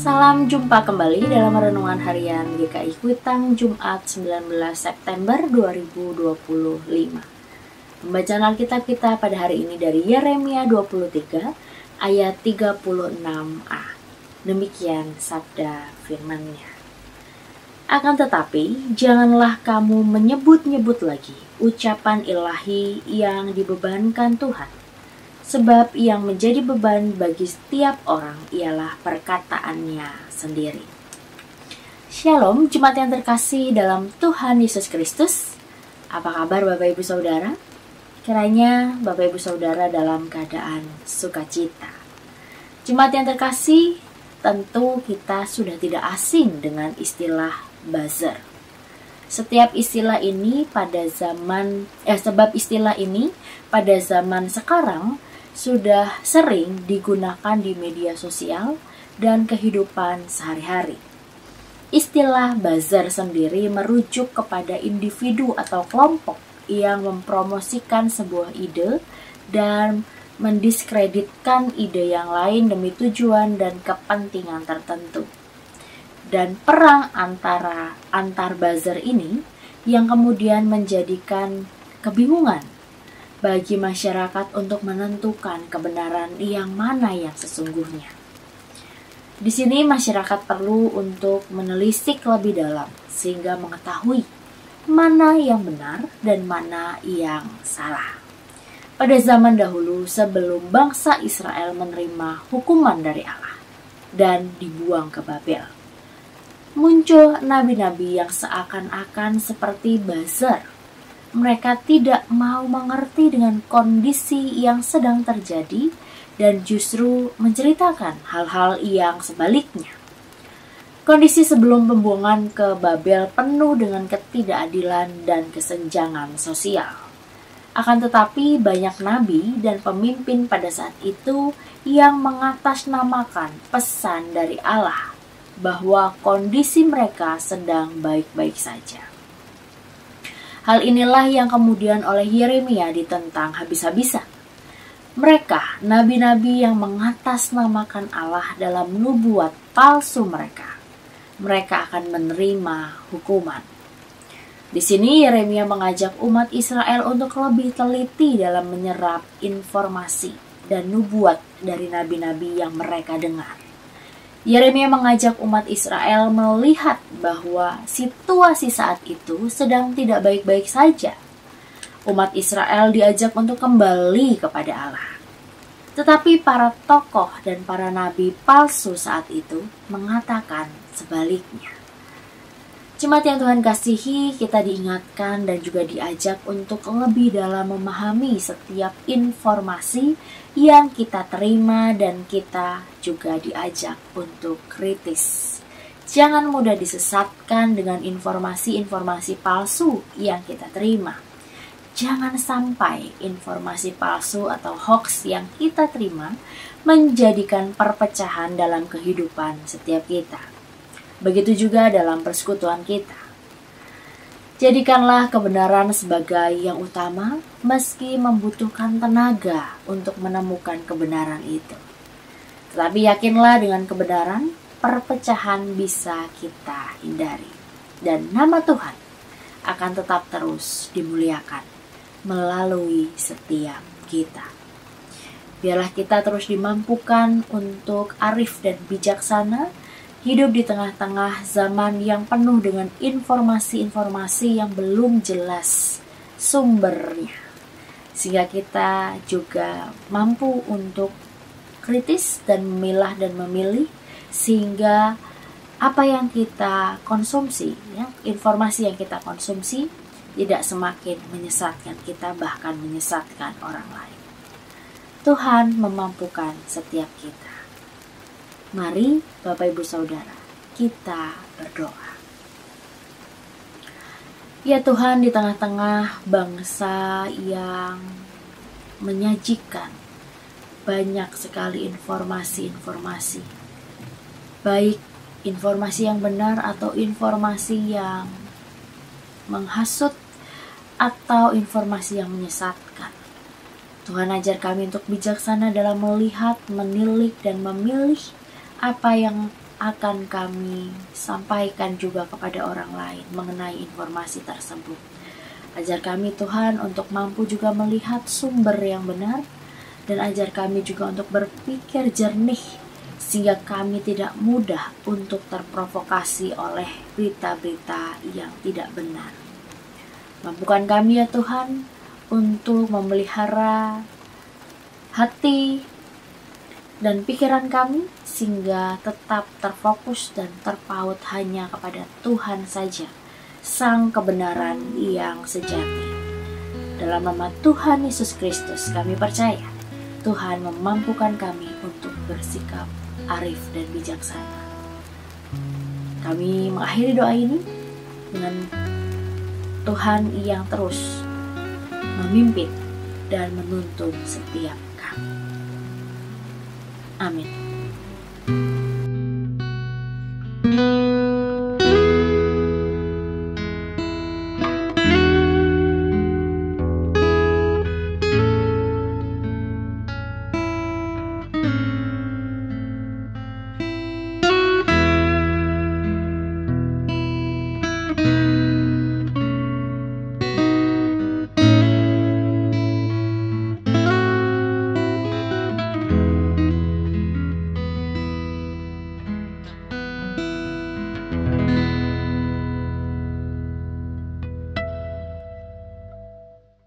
Salam jumpa kembali dalam renungan harian GKI Kuitang Jumat 19 September 2025. Pembacaan Alkitab kita pada hari ini dari Yeremia 23 ayat 36a. Demikian sabda firman-Nya. Akan tetapi, janganlah kamu menyebut-nyebut lagi ucapan ilahi yang dibebankan Tuhan. Sebab yang menjadi beban bagi setiap orang ialah perkataannya sendiri. Shalom, jemaat yang terkasih dalam Tuhan Yesus Kristus. Apa kabar Bapak Ibu Saudara? Kiranya Bapak Ibu Saudara dalam keadaan sukacita. Jemaat yang terkasih, tentu kita sudah tidak asing dengan istilah buzzer. Sebab istilah ini pada zaman sekarang sudah sering digunakan di media sosial dan kehidupan sehari-hari. Istilah buzzer sendiri merujuk kepada individu atau kelompok yang mempromosikan sebuah ide dan mendiskreditkan ide yang lain demi tujuan dan kepentingan tertentu. Dan perang antar buzzer ini yang kemudian menjadikan kebingungan bagi masyarakat untuk menentukan kebenaran yang mana yang sesungguhnya. Di sini masyarakat perlu untuk menelisik lebih dalam sehingga mengetahui mana yang benar dan mana yang salah. Pada zaman dahulu sebelum bangsa Israel menerima hukuman dari Allah dan dibuang ke Babel, muncul nabi-nabi yang seakan-akan seperti buzzer. Mereka tidak mau mengerti dengan kondisi yang sedang terjadi dan justru menceritakan hal-hal yang sebaliknya. Kondisi sebelum pembuangan ke Babel penuh dengan ketidakadilan dan kesenjangan sosial. Akan tetapi banyak nabi dan pemimpin pada saat itu yang mengatasnamakan pesan dari Allah bahwa kondisi mereka sedang baik-baik saja. Hal inilah yang kemudian oleh Yeremia ditentang habis-habisan. Mereka, nabi-nabi yang mengatasnamakan Allah dalam nubuat palsu mereka akan menerima hukuman. Di sini Yeremia mengajak umat Israel untuk lebih teliti dalam menyerap informasi dan nubuat dari nabi-nabi yang mereka dengar. Yeremia mengajak umat Israel melihat bahwa situasi saat itu sedang tidak baik-baik saja. Umat Israel diajak untuk kembali kepada Allah. Tetapi para tokoh dan para nabi palsu saat itu mengatakan sebaliknya. Jemaat yang Tuhan kasihi, kita diingatkan dan juga diajak untuk lebih dalam memahami setiap informasi yang kita terima dan kita juga diajak untuk kritis. Jangan mudah disesatkan dengan informasi-informasi palsu yang kita terima. Jangan sampai informasi palsu atau hoax yang kita terima menjadikan perpecahan dalam kehidupan setiap kita. Begitu juga dalam persekutuan kita. Jadikanlah kebenaran sebagai yang utama meski membutuhkan tenaga untuk menemukan kebenaran itu. Tetapi yakinlah dengan kebenaran, perpecahan bisa kita hindari. Dan nama Tuhan akan tetap terus dimuliakan melalui setiap kita. Biarlah kita terus dimampukan untuk arif dan bijaksana, hidup di tengah-tengah zaman yang penuh dengan informasi-informasi yang belum jelas sumbernya. Sehingga kita juga mampu untuk kritis dan memilah dan memilih, sehingga apa yang kita konsumsi, informasi yang kita konsumsi tidak semakin menyesatkan kita, bahkan menyesatkan orang lain. Tuhan memampukan setiap kita. Mari Bapak Ibu Saudara, kita berdoa. Ya Tuhan, di tengah-tengah bangsa yang menyajikan banyak sekali informasi-informasi, baik informasi yang benar atau informasi yang menghasut atau informasi yang menyesatkan. Tuhan ajar kami untuk bijaksana dalam melihat, menilik, dan memilih apa yang akan kami sampaikan juga kepada orang lain mengenai informasi tersebut. Ajar kami Tuhan untuk mampu juga melihat sumber yang benar, dan ajar kami juga untuk berpikir jernih sehingga kami tidak mudah untuk terprovokasi oleh berita-berita yang tidak benar. Mampukan kami ya Tuhan untuk memelihara hati dan pikiran kami sehingga tetap terfokus dan terpaut hanya kepada Tuhan saja, Sang kebenaran yang sejati. Dalam nama Tuhan Yesus Kristus kami percaya Tuhan memampukan kami untuk bersikap arif dan bijaksana. Kami mengakhiri doa ini dengan Tuhan yang terus memimpin dan menuntun setiap kami. Amin.